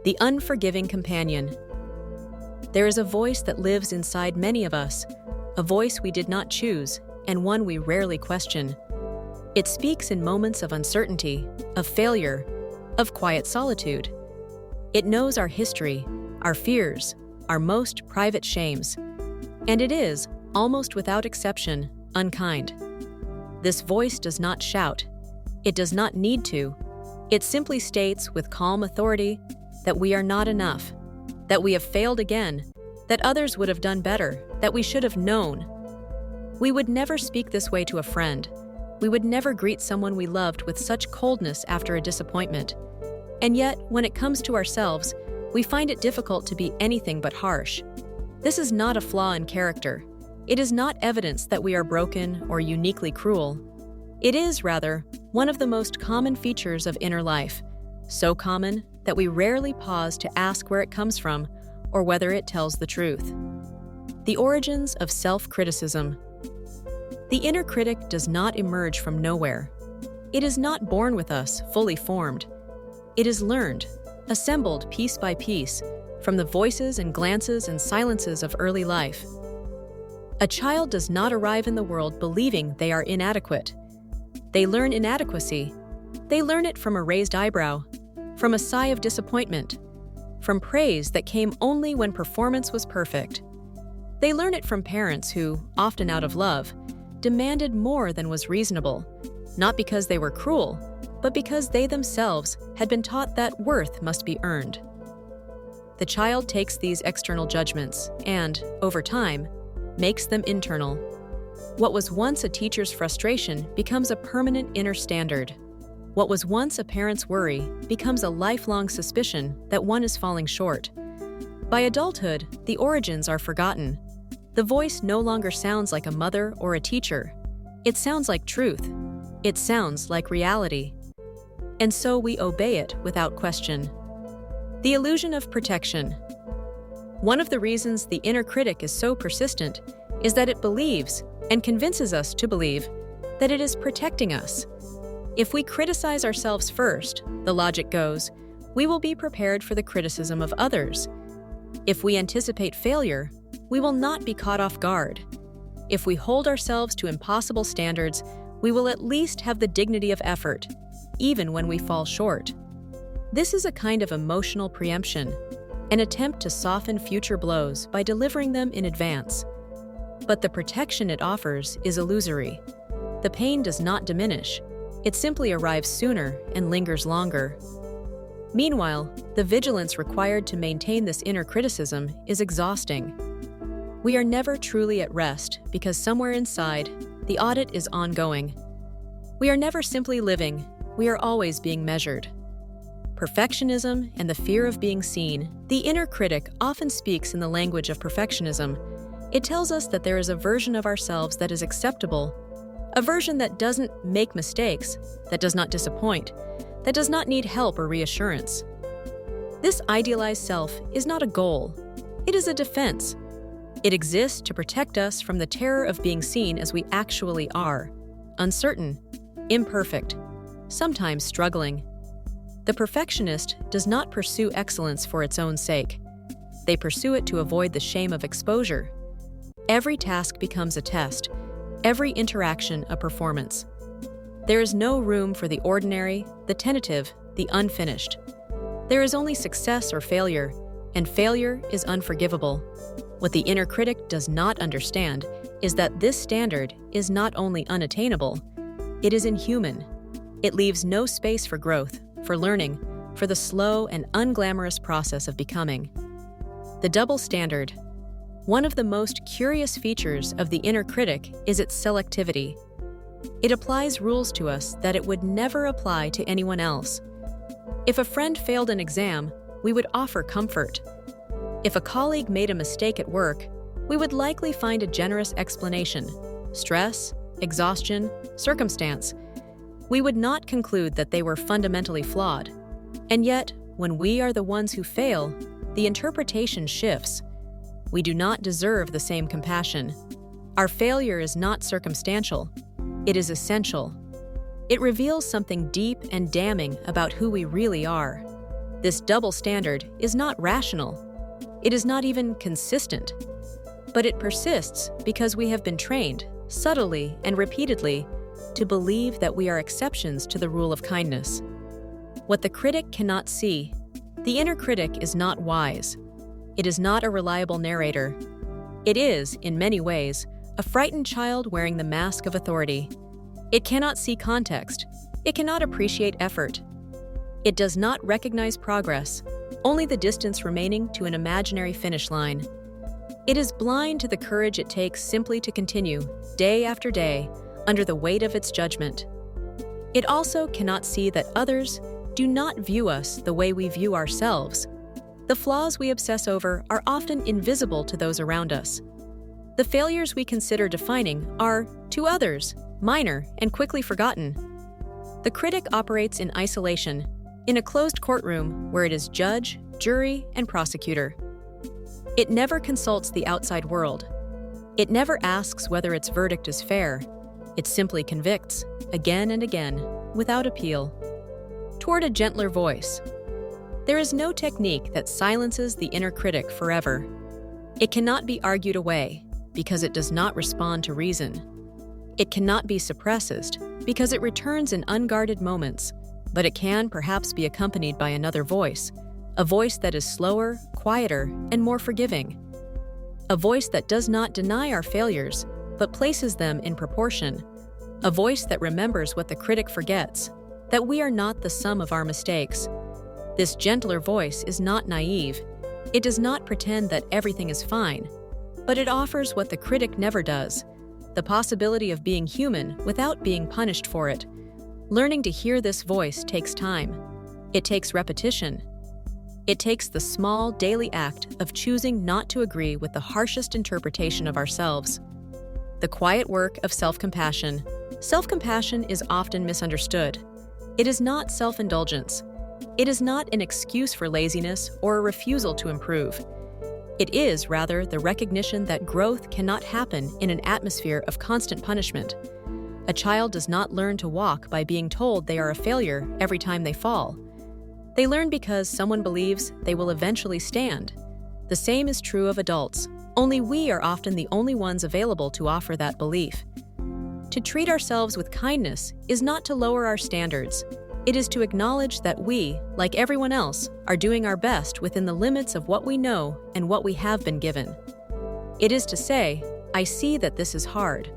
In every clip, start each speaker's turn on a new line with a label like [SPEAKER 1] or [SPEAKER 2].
[SPEAKER 1] The unforgiving companion. There is a voice that lives inside many of us, a voice we did not choose, and one we rarely question. It speaks in moments of uncertainty, of failure, of quiet solitude. It knows our history, our fears, our most private shames. And it is, almost without exception, unkind. This voice does not shout. It does not need to. It simply states with calm authority that we are not enough, that we have failed again, that others would have done better, that we should have known. We would never speak this way to a friend. We would never greet someone we loved with such coldness after a disappointment. And yet, when it comes to ourselves, we find it difficult to be anything but harsh. This is not a flaw in character. It is not evidence that we are broken or uniquely cruel. It is, rather, one of the most common features of inner life, so common that we rarely pause to ask where it comes from or whether it tells the truth. The origins of self-criticism. The inner critic does not emerge from nowhere. It is not born with us, fully formed. It is learned, assembled piece by piece, from the voices and glances and silences of early life. A child does not arrive in the world believing they are inadequate. They learn inadequacy. They learn it from a raised eyebrow, from a sigh of disappointment, from praise that came only when performance was perfect. They learn it from parents who, often out of love, demanded more than was reasonable, not because they were cruel, but because they themselves had been taught that worth must be earned. The child takes these external judgments and, over time, makes them internal. What was once a teacher's frustration becomes a permanent inner standard. What was once a parent's worry becomes a lifelong suspicion that one is falling short. By adulthood, the origins are forgotten. The voice no longer sounds like a mother or a teacher. It sounds like truth. It sounds like reality. And so we obey it without question. The illusion of protection. One of the reasons the inner critic is so persistent is that it believes, and convinces us to believe, that it is protecting us. If we criticize ourselves first, the logic goes, we will be prepared for the criticism of others. If we anticipate failure, we will not be caught off guard. If we hold ourselves to impossible standards, we will at least have the dignity of effort, even when we fall short. This is a kind of emotional preemption, an attempt to soften future blows by delivering them in advance. But the protection it offers is illusory. The pain does not diminish. It simply arrives sooner and lingers longer. Meanwhile, the vigilance required to maintain this inner criticism is exhausting. We are never truly at rest because somewhere inside, the audit is ongoing. We are never simply living, we are always being measured. Perfectionism and the fear of being seen, the inner critic often speaks in the language of perfectionism. It tells us that there is a version of ourselves that is acceptable, a version that doesn't make mistakes, that does not disappoint, that does not need help or reassurance. This idealized self is not a goal. It is a defense. It exists to protect us from the terror of being seen as we actually are, uncertain, imperfect, sometimes struggling. The perfectionist does not pursue excellence for its own sake. They pursue it to avoid the shame of exposure. Every task becomes a test, every interaction a performance. There is no room for the ordinary, the tentative, the unfinished. There is only success or failure, and failure is unforgivable. What the inner critic does not understand is that this standard is not only unattainable, it is inhuman. It leaves no space for growth, for learning, for the slow and unglamorous process of becoming. The double standard. One of the most curious features of the inner critic is its selectivity. It applies rules to us that it would never apply to anyone else. If a friend failed an exam, we would offer comfort. If a colleague made a mistake at work, we would likely find a generous explanation: stress, exhaustion, circumstance. We would not conclude that they were fundamentally flawed. And yet, when we are the ones who fail, the interpretation shifts. We do not deserve the same compassion. Our failure is not circumstantial. It is essential. It reveals something deep and damning about who we really are. This double standard is not rational. It is not even consistent. But it persists because we have been trained, subtly and repeatedly, to believe that we are exceptions to the rule of kindness. What the critic cannot see, the inner critic is not wise. It is not a reliable narrator. It is, in many ways, a frightened child wearing the mask of authority. It cannot see context. It cannot appreciate effort. It does not recognize progress, only the distance remaining to an imaginary finish line. It is blind to the courage it takes simply to continue, day after day, under the weight of its judgment. It also cannot see that others do not view us the way we view ourselves. The flaws we obsess over are often invisible to those around us. The failures we consider defining are, to others, minor and quickly forgotten. The critic operates in isolation, in a closed courtroom where it is judge, jury, and prosecutor. It never consults the outside world. It never asks whether its verdict is fair. It simply convicts, again and again, without appeal. Toward a gentler voice. There is no technique that silences the inner critic forever. It cannot be argued away, because it does not respond to reason. It cannot be suppressed, because it returns in unguarded moments, but it can perhaps be accompanied by another voice, a voice that is slower, quieter, and more forgiving. A voice that does not deny our failures, but places them in proportion. A voice that remembers what the critic forgets, that we are not the sum of our mistakes. This gentler voice is not naive. It does not pretend that everything is fine, but it offers what the critic never does, the possibility of being human without being punished for it. Learning to hear this voice takes time. It takes repetition. It takes the small daily act of choosing not to agree with the harshest interpretation of ourselves. The quiet work of self-compassion. Self-compassion is often misunderstood. It is not self-indulgence. It is not an excuse for laziness or a refusal to improve. It is, rather, the recognition that growth cannot happen in an atmosphere of constant punishment. A child does not learn to walk by being told they are a failure every time they fall. They learn because someone believes they will eventually stand. The same is true of adults, only we are often the only ones available to offer that belief. To treat ourselves with kindness is not to lower our standards. It is to acknowledge that we, like everyone else, are doing our best within the limits of what we know and what we have been given. It is to say, I see that this is hard.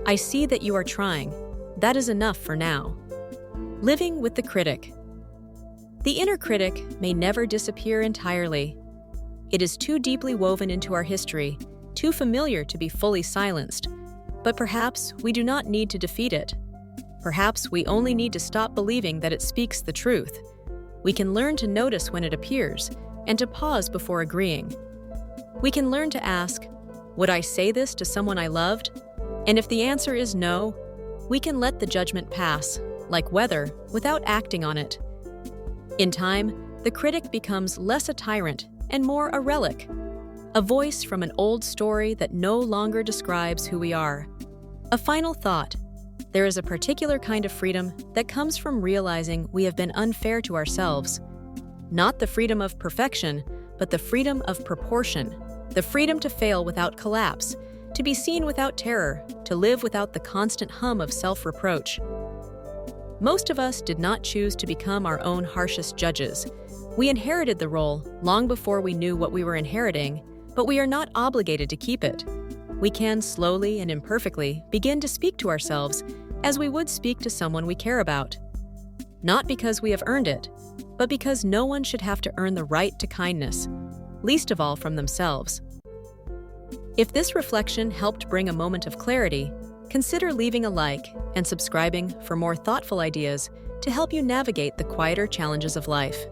[SPEAKER 1] I see that you are trying. That is enough for now. Living with the critic. The inner critic may never disappear entirely. It is too deeply woven into our history, too familiar to be fully silenced. But perhaps we do not need to defeat it. Perhaps we only need to stop believing that it speaks the truth. We can learn to notice when it appears and to pause before agreeing. We can learn to ask, would I say this to someone I loved? And if the answer is no, we can let the judgment pass, like weather, without acting on it. In time, the critic becomes less a tyrant and more a relic, a voice from an old story that no longer describes who we are. A final thought. There is a particular kind of freedom that comes from realizing we have been unfair to ourselves. Not the freedom of perfection, but the freedom of proportion, the freedom to fail without collapse, to be seen without terror, to live without the constant hum of self-reproach. Most of us did not choose to become our own harshest judges. We inherited the role long before we knew what we were inheriting, but we are not obligated to keep it. We can slowly and imperfectly begin to speak to ourselves as we would speak to someone we care about. Not because we have earned it, but because no one should have to earn the right to kindness, least of all from themselves. If this reflection helped bring a moment of clarity, consider leaving a like and subscribing for more thoughtful ideas to help you navigate the quieter challenges of life.